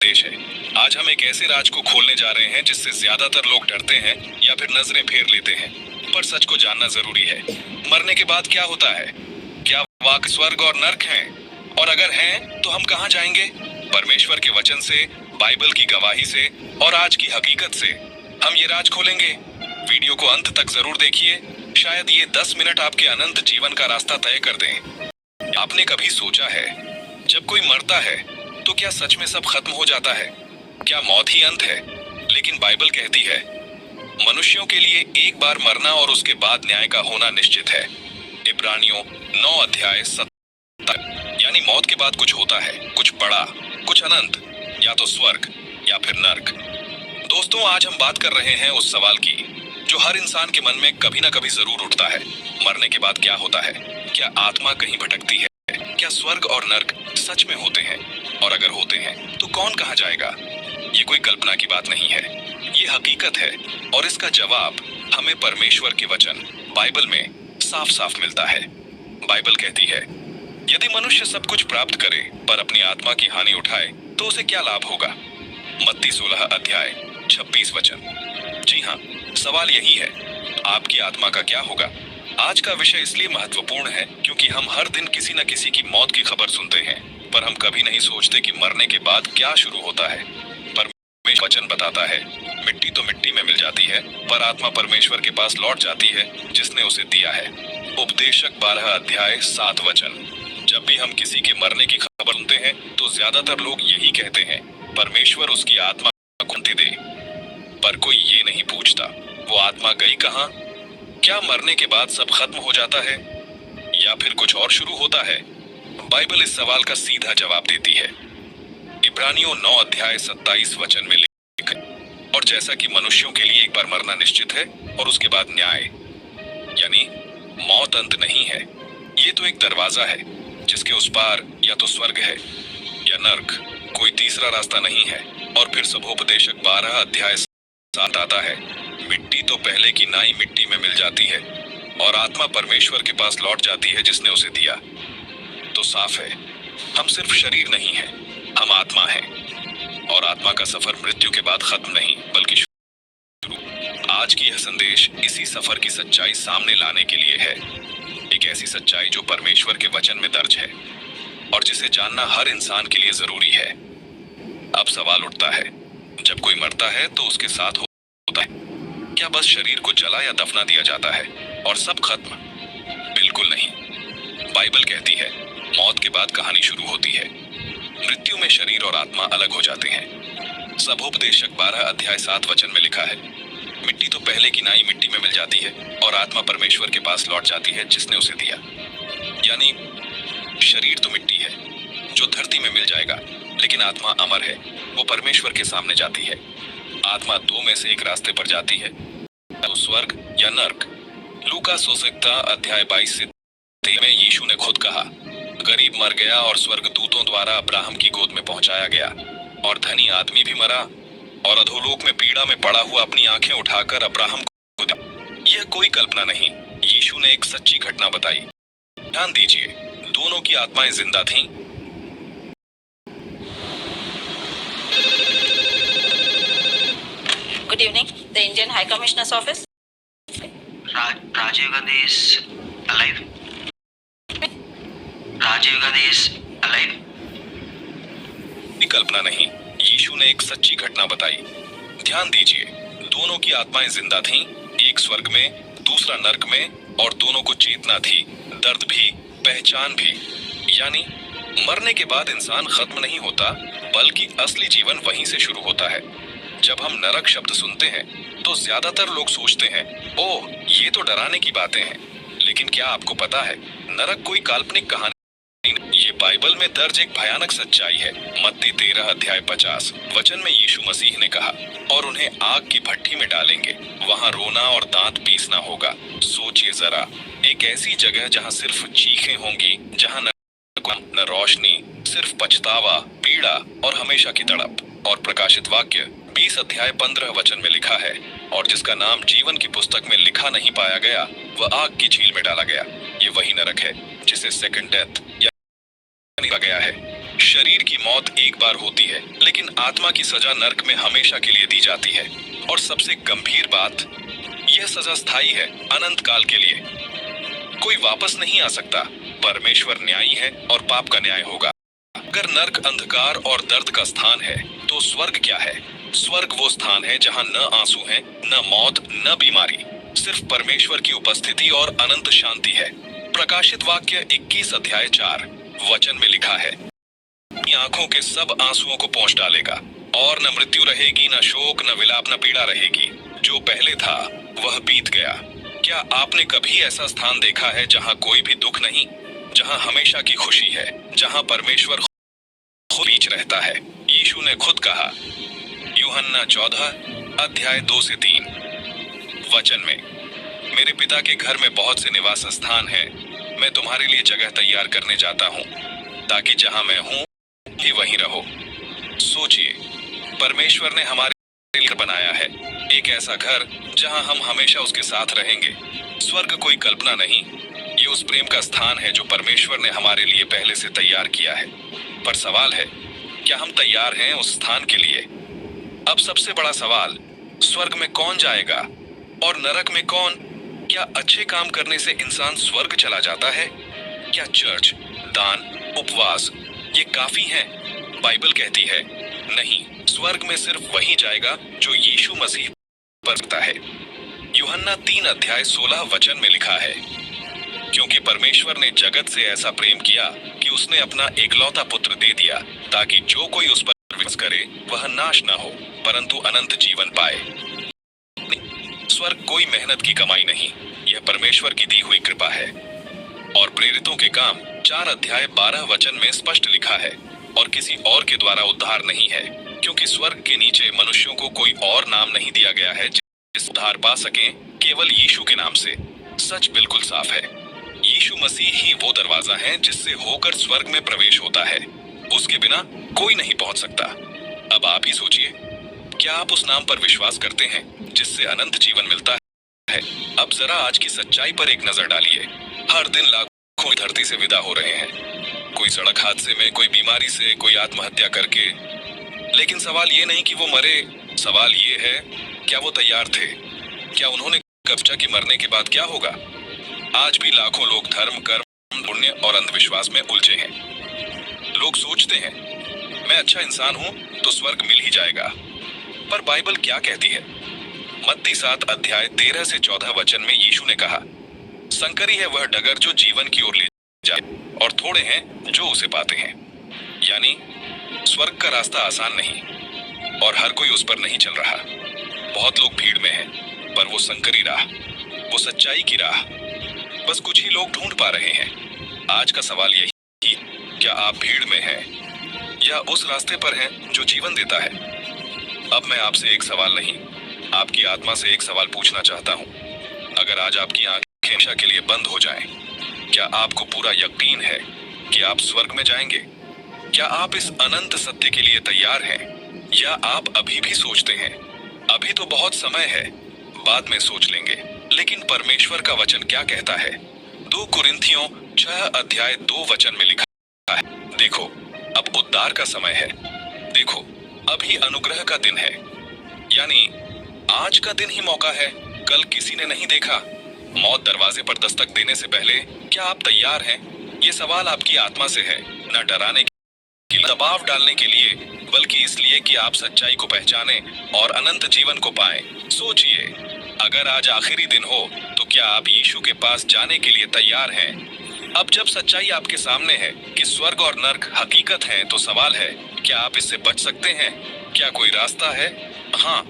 देश है। आज हम एक ऐसे राज को खोलने जा रहे हैं जिससे ज्यादातर लोग डरते हैं या फिर नजरें फेर लेते हैं, पर सच को जानना जरूरी है। मरने के बाद क्या होता है? क्या वाकई स्वर्ग और नर्क हैं? और अगर हैं, तो हम कहाँ जाएंगे? परमेश्वर के वचन से, बाइबल की गवाही से और आज की हकीकत से हम ये राज खोलेंगे। वीडियो को अंत तक जरूर देखिए, शायद ये 10 मिनट आपके अनंत जीवन का रास्ता तय कर दें। आपने कभी सोचा है, जब कोई मरता है तो क्या सच में सब खत्म हो जाता है? क्या मौत ही अंत है? लेकिन बाइबल कहती है, मनुष्यों के लिए एक बार मरना और उसके बाद न्याय का होना निश्चित है। इब्रानियों 9 अध्याय 7। यानी मौत के बाद कुछ होता है, कुछ बड़ा, कुछ अनंत, या तो स्वर्ग या फिर नर्क। दोस्तों, आज हम बात कर रहे हैं उस सवाल की जो हर इंसान के मन में कभी ना कभी जरूर उठता है। मरने के बाद क्या होता है? क्या आत्मा कहीं भटकती है? क्या स्वर्ग और नर्क सच में होते हैं? और अगर होते हैं तो कौन कहाँ जाएगा? ये कोई कल्पना की बात नहीं है, ये हकीकत है और इसका जवाब हमें परमेश्वर के वचन बाइबल में साफ साफ मिलता है। बाइबल कहती है, यदि मनुष्य सब कुछ प्राप्त करे पर अपनी आत्मा की हानि उठाए तो उसे क्या लाभ होगा? मत्ती 16 अध्याय 26 वचन। जी हाँ, सवाल यही है, आपकी आत्मा का क्या होगा? आज का विषय इसलिए महत्वपूर्ण है क्योंकि हम हर दिन किसी न किसी की मौत की खबर सुनते हैं, पर हम कभी नहीं सोचते कि मरने के बाद क्या शुरू होता है। परमेश्वर वचन बताता है, मिट्टी तो मिट्टी में मिल जाती है, पर आत्मा परमेश्वर के पास लौट जाती है जिसने उसे दिया है। उपदेशक 12 अध्याय 7 वचन। जब भी हम किसी के मरने की खबर सुनते हैं तो ज्यादातर लोग यही कहते हैं, परमेश्वर उसकी आत्मा को शांति दे। पर कोई ये नहीं पूछता, वो आत्मा गई कहाँ? क्या मरने के बाद सब खत्म हो जाता है या फिर कुछ और शुरू होता है? बाइबल इस सवाल का सीधा जवाब देती है। इब्रानियों 9 अध्याय 27 वचन में लिखा है, और जैसा कि मनुष्यों के लिए एक बार मरना निश्चित है और उसके बाद न्याय, यानी मौत अंत नहीं है। ये तो एक दरवाजा है जिसके उस पार या तो स्वर्ग है या नर्क, कोई तीसरा रास्ता नहीं है। और फिर सबोपदेशक 12 अध्याय 7 आता है, मिट्टी तो पहले की नाई मिट्टी में मिल जाती है और आत्मा परमेश्वर के पास लौट जाती है जिसने उसे दिया। तो साफ है, हम सिर्फ शरीर नहीं हैं, हम आत्मा हैं और आत्मा का सफर मृत्यु के बाद खत्म नहीं बल्कि शुरू। आज की यह संदेश इसी सफर की सच्चाई सामने लाने के लिए है, एक ऐसी सच्चाई जो परमेश्वर के वचन में दर्ज है और जिसे जानना हर इंसान के लिए जरूरी है। अब सवाल उठता है, जब कोई मरता है तो उसके साथ होता है क्या बस शरीर को जला या दफना दिया जाता है और सब खत्म? बिल्कुल नहीं। बाइबल कहती है, मौत के बाद कहानी शुरू होती है। मृत्यु में शरीर और आत्मा अलग हो जाते हैं। सबोपदेशक 12 अध्याय 7 वचन में लिखा है, मिट्टी तो पहले की नाई मिट्टी में मिल जाती है और आत्मा परमेश्वर के पास लौट जाती है जिसने उसे दिया। यानी शरीर तो मिट्टी है जो धरती में मिल जाएगा, लेकिन आत्मा अमर है, वो परमेश्वर के सामने जाती है। आत्मा दो में से एक रास्ते पर जाती है, तो स्वर्ग या नर्क। लूका सुसक्ता अध्याय 22 से 23 में यीशु ने खुद कहा, गरीब मर गया और स्वर्गदूतों द्वारा अब्राहम की गोद में पहुंचाया गया, और धनी आदमी भी मरा और अधोलोक में पीड़ा में पड़ा हुआ अपनी आंखें उठाकर अब्राहम को दिया। यह कोई कल्पना नहीं, यीशु ने एक सच्ची घटना बताई। ध्यान दीजिए, दोनों की आत्माएं जिंदा थीं। Good evening, the Indian High Commissioner's office. Rajiv Gandhi is alive. Rajiv Gandhi is alive. कल्पना नहीं, यीशु ने एक सच्ची घटना बताई। ध्यान दीजिए, दोनों की आत्माएं जिंदा थीं, एक स्वर्ग में, दूसरा नर्क में, और दोनों को चेतना थी, दर्द भी, पहचान भी। यानी मरने के बाद इंसान खत्म नहीं होता, बल्कि असली जीवन वहीं से शुरू होता है। जब हम नरक शब्द सुनते हैं तो ज्यादातर लोग सोचते हैं, ओह ये तो डराने की बातें हैं। लेकिन क्या आपको पता है, नरक कोई काल्पनिक कहानी नहीं, ये बाइबल में दर्ज एक भयानक सच्चाई है। मत्ती 13 अध्याय 50 वचन में यीशु मसीह ने कहा, और उन्हें आग की भट्ठी में डालेंगे, वहाँ रोना और दांत पीसना होगा। सोचिए जरा, एक ऐसी जगह जहाँ सिर्फ चीखें होंगी, जहाँ न रोशनी, सिर्फ पछतावा, पीड़ा और हमेशा की तड़प। और प्रकाशित वाक्य 20 अध्याय 15 वचन में लिखा है, और जिसका नाम जीवन की पुस्तक में लिखा नहीं पाया गया वह आग की झील में डाला गया। ये वही नरक है जिसे सेकंड डेथ यानी गया है। शरीर की मौत एक बार होती है, लेकिन आत्मा की सजा नरक में हमेशा के लिए दी जाती है। और सबसे गंभीर बात, यह सजा स्थायी है, अनंत काल के लिए। कोई वापस नहीं आ सकता। परमेश्वर न्यायी है और पाप का न्याय होगा। अगर नरक अंधकार और दर्द का स्थान है, तो स्वर्ग क्या है? स्वर्ग वो स्थान है जहाँ न आंसू हैं, न मौत, न बीमारी, सिर्फ परमेश्वर की उपस्थिति और अनंत शांति है। प्रकाशित वाक्य 21 अध्याय 4 वचन में लिखा है, आंखों के सब आंसुओं को पोंछ डालेगा, और न मृत्यु रहेगी, न शोक, न विलाप, न पीड़ा रहेगी। जो पहले था वह बीत गया। क्या आपने कभी ऐसा स्थान देखा है जहाँ कोई भी दुख नहीं, जहाँ हमेशा की खुशी है, जहाँ परमेश्वर खुद बीच रहता है? यीशु ने खुद कहा, यूहन्ना 14 अध्याय 2 से 3 वचन में, मेरे पिता के घर में बहुत से निवास स्थान हैं। मैं तुम्हारे लिए जगह तैयार करने जाता हूँ, ताकि जहाँ मैं हूँ भी वहीं रहो। सोचिए, परमेश्वर ने हमारे लिए बनाया है एक ऐसा घर जहाँ हम हमेशा उसके साथ रहेंगे। स्वर्ग कोई कल्पना नहीं, ये उस प्रेम का स्थान है जो परमेश्वर ने हमारे लिए पहले से तैयार किया है। पर सवाल है, क्या हम तैयार हैं उस स्थान के लिए? अब सबसे बड़ा सवाल, स्वर्ग में कौन जाएगा और नरक में कौन? क्या अच्छे काम करने से इंसान स्वर्ग चला जाता है? क्या चर्च, दान, उपवास ये काफी हैं? बाइबल कहती है नहीं, स्वर्ग में सिर्फ वही जाएगा जो यीशु मसीह पर करता है। यूहन्ना 3 अध्याय 16 वचन में लिखा है, क्योंकि परमेश्वर ने जगत से ऐसा प्रेम किया कि उसने अपना एकलौता पुत्र दे दिया, ताकि जो कोई उस पर विश्वास करे वह नाश न हो, परंतु अनंत जीवन पाए। स्वर्ग कोई मेहनत की कमाई नहीं, यह परमेश्वर की दी हुई कृपा है। और प्रेरितों के काम 4 अध्याय 12 वचन में स्पष्ट लिखा है, और किसी और के द्वारा उद्धार नहीं है, क्योंकि स्वर्ग के नीचे मनुष्यों को कोई और नाम नहीं दिया गया है जिस उद्धार पा सकें, केवल यीशु के नाम से। सच बिल्कुल साफ है, यीशु मसीह ही वो दरवाजा है जिससे होकर स्वर्ग में प्रवेश होता है। उसके बिना कोई नहीं पहुंच सकता। अब आप ही सोचिए, क्या आप उस नाम पर विश्वास करते हैं जिससे अनंत जीवन मिलता है? अब जरा आज की सच्चाई पर एक नजर डालिए। हर दिन लाखों धरती से विदा हो रहे हैं, कोई सड़क हादसे में, कोई बीमारी से, कोई आत्महत्या करके। लेकिन सवाल ये नहीं कि वो मरे, सवाल ये है, क्या वो तैयार थे? क्या उन्होंने कब्जा कि मरने के बाद क्या होगा? आज भी लाखों लोग धर्म, कर्म, पुण्य और अंधविश्वास में उलझे हैं। लोग सोचते हैं, मैं अच्छा इंसान हूं तो स्वर्ग मिल ही जाएगा। पर बाइबल क्या कहती है? मत्ती 7 अध्याय 13 से 14 वचन में यीशु ने कहा, संकरी है वह डगर जो जीवन की ओर ले जाए, और थोड़े हैं जो उसे पाते हैं। यानी स्वर्ग का रास्ता आसान नहीं, और हर कोई उस पर नहीं चल रहा। बहुत लोग भीड़ में हैं, पर वो संकरी राह, वो सच्चाई की राह बस कुछ ही लोग ढूंढ पा रहे हैं। आज का सवाल यही, क्या आप भीड़ में हैं या उस रास्ते पर हैं जो जीवन देता है? अब मैं आपसे एक सवाल नहीं, आपकी आत्मा से एक सवाल पूछना चाहता हूं। अगर आज आपकी आंखें हमेशा के लिए बंद हो जाएं, क्या आपको पूरा यकीन है कि आप स्वर्ग में जाएंगे? क्या आप इस अनंत सत्य के लिए तैयार हैं, या आप अभी भी सोचते हैं अभी तो बहुत समय है, बाद में सोच लेंगे? लेकिन परमेश्वर का वचन क्या कहता है? 2 कुरिन्थियों 6 अध्याय 2 वचन में लिखा है, देखो अब उद्धार का समय है, देखो अभी अनुग्रह का दिन है। यानी आज का दिन ही मौका है, कल किसी ने नहीं देखा। मौत दरवाजे पर दस्तक देने से पहले क्या आप तैयार हैं? ये सवाल आपकी आत्मा से है, न डराने के लिए, दबाव डालने के लिए, बल्कि इसलिए कि आप सच्चाई को पहचाने और अनंत जीवन को पाएं। सोचिए, अगर आज आखिरी दिन हो तो क्या आप यीशु के पास जाने के लिए तैयार हैं? अब जब सच्चाई आपके सामने है कि स्वर्ग और नर्क हकीकत हैं, तो सवाल है, क्या आप इससे बच सकते हैं? क्या कोई रास्ता है? हाँ,